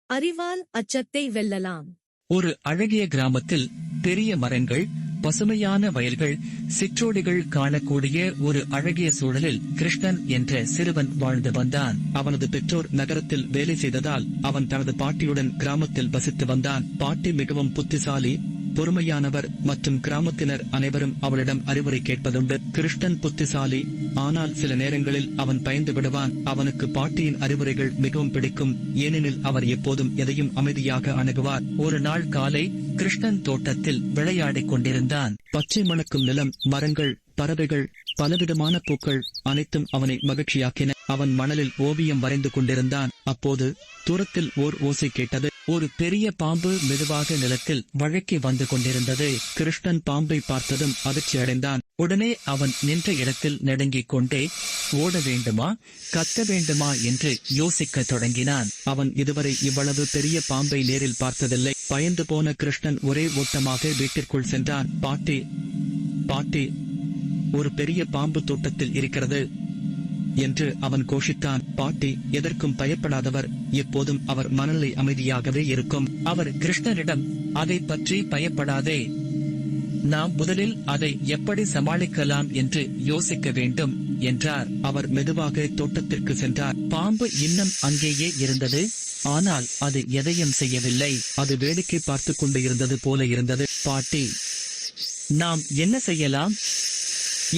அறிவால் அச்சத்தை வெல்லலாம். ஒரு அழகிய கிராமத்தில் பெரிய மரங்கள், பசுமையான வயல்கள், சிற்றோடிகள் காணக்கூடிய ஒரு அழகிய சூழலில் கிருஷ்ணன் என்ற சிறுவன் வாழ்ந்து வந்தான். அவனது பெற்றோர் நகரத்தில் வேலை செய்ததால் அவன் தனது பாட்டியுடன் கிராமத்தில் வசித்து வந்தான். பாட்டி மிகவும் புத்திசாலி, பொறுமையானவர் மற்றும் கிராமத்தினர் அனைவரும் அவளிடம் அறிவுரை கேட்பதுண்டு. கிருஷ்ணன் புத்திசாலி, ஆனால் சில நேரங்களில் அவன் பயந்து விடுவான். அவனுக்கு பாட்டியின் அறிவுரைகள் மிகவும் பிடிக்கும், ஏனெனில் அவர் எப்போதும் எதையும் அமைதியாக அணுகுவார். ஒரு நாள் காலை கிருஷ்ணன் தோட்டத்தில் விளையாடிக் கொண்டிருந்தான். பச்சை மணக்கும் நிலம், மரங்கள், பறவைகள், பலவிதமான பூக்கள் அனைத்தும் அவனை மகிழ்ச்சியாக்கின. அவன் மணலில் ஓவியம் வரைந்து கொண்டிருந்தான். அப்போது தூரத்தில் ஓர் ஓசை கேட்டது. ஒரு பெரிய பாம்பு மெதுவாக நிலத்தில் வழுக்கி வந்து கொண்டிருந்தது. கிருஷ்ணன் பாம்பை பார்த்ததும் அதிர்ச்சி அடைந்தான். உடனே அவன் நின்ற இடத்தில் நடுங்கிக் கொண்டே ஓட வேண்டுமா, கத்த வேண்டுமா என்று யோசிக்க தொடங்கினான். அவன் இதுவரை இவ்வளவு பெரிய பாம்பை நேரில் பார்த்ததில்லை. பயந்து போன கிருஷ்ணன் ஒரே ஓட்டமாக வீட்டிற்குள் சென்றான். பாட்டி, பாட்டி, ஒரு பெரிய பாம்பு தோட்டத்தில் இருக்கிறது என்று அவன் கோஷித்தான். பாட்டி எதற்கும் பயப்படாதவர், எப்போதும் அவர் மனநிலை அமைதியாகவே இருக்கும். அவர் கிருஷ்ணரிடம், அதை பற்றி பயப்படாதே, நாம் முதலில் அதை எப்படி சமாளிக்கலாம் என்று யோசிக்க வேண்டும் என்றார். அவர் மெதுவாக தோட்டத்திற்கு சென்றார். பாம்பு இன்னும் அங்கேயே இருந்தது, ஆனால் அது எதையும் செய்யவில்லை. அது வேடிக்கை பார்த்து கொண்டு இருந்தது போல இருந்தது. பாட்டி, நாம் என்ன செய்யலாம்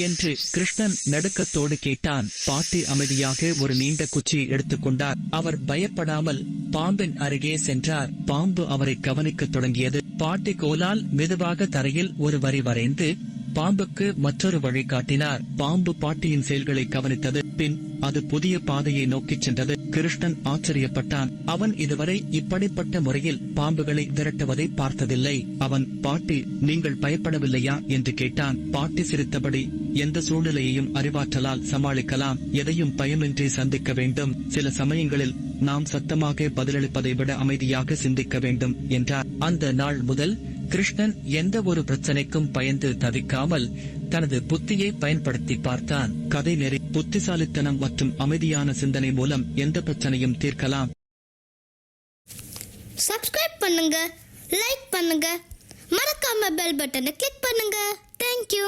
என்று கிருஷ்ணன் நடுக்கத்தோடு கேட்டான். பாட்டி அமைதியாக ஒரு நீண்ட குச்சியை எடுத்துக்கொண்டார். அவர் பயப்படாமல் பாம்பின் அருகே சென்றார். பாம்பு அவரை கவனிக்கத் தொடங்கியது. பாட்டி கோலால் மெதுவாக தரையில் ஒரு வரி வரைந்து பாம்புக்கு மற்றொரு வழி காட்டினார். பாம்பு பாட்டியின் செயல்களை கவனித்தது. பின் அது புதிய பாதையை நோக்கிச் சென்றது. கிருஷ்ணன் ஆச்சரியப்பட்டான். அவன் இதுவரை இப்படிப்பட்ட முறையில் பாம்புகளை விரட்டுவதை பார்த்ததில்லை. அவன், பாட்டி, நீங்கள் பயப்படவில்லையா என்று கேட்டான். பாட்டி சிரித்தபடி, எந்த சூழ்நிலையையும் அறிவாற்றலால் சமாளிக்கலாம், எதையும் பயமின்றி சந்திக்க வேண்டும், சில சமயங்களில் நாம் சத்தமாக பதிலளிப்பதை விட அமைதியாக சிந்திக்க வேண்டும் என்றார். அந்த நாள் முதல் கிருஷ்ணன் எந்த ஒரு பிரச்சனைக்கும் பயந்து தவிக்காமல் தனது புத்தியை பயன்படுத்தி பார்த்தான். கதை நெறி, புத்திசாலித்தனம் மற்றும் அமைதியான சிந்தனை மூலம் எந்த பிரச்சனையும் தீர்க்கலாம். சப்ஸ்கிரைப் பண்ணுங்க, லைக் பண்ணுங்க, மறக்காம பெல் பட்டனை கிளிக் பண்ணுங்க. தேங்க்யூ.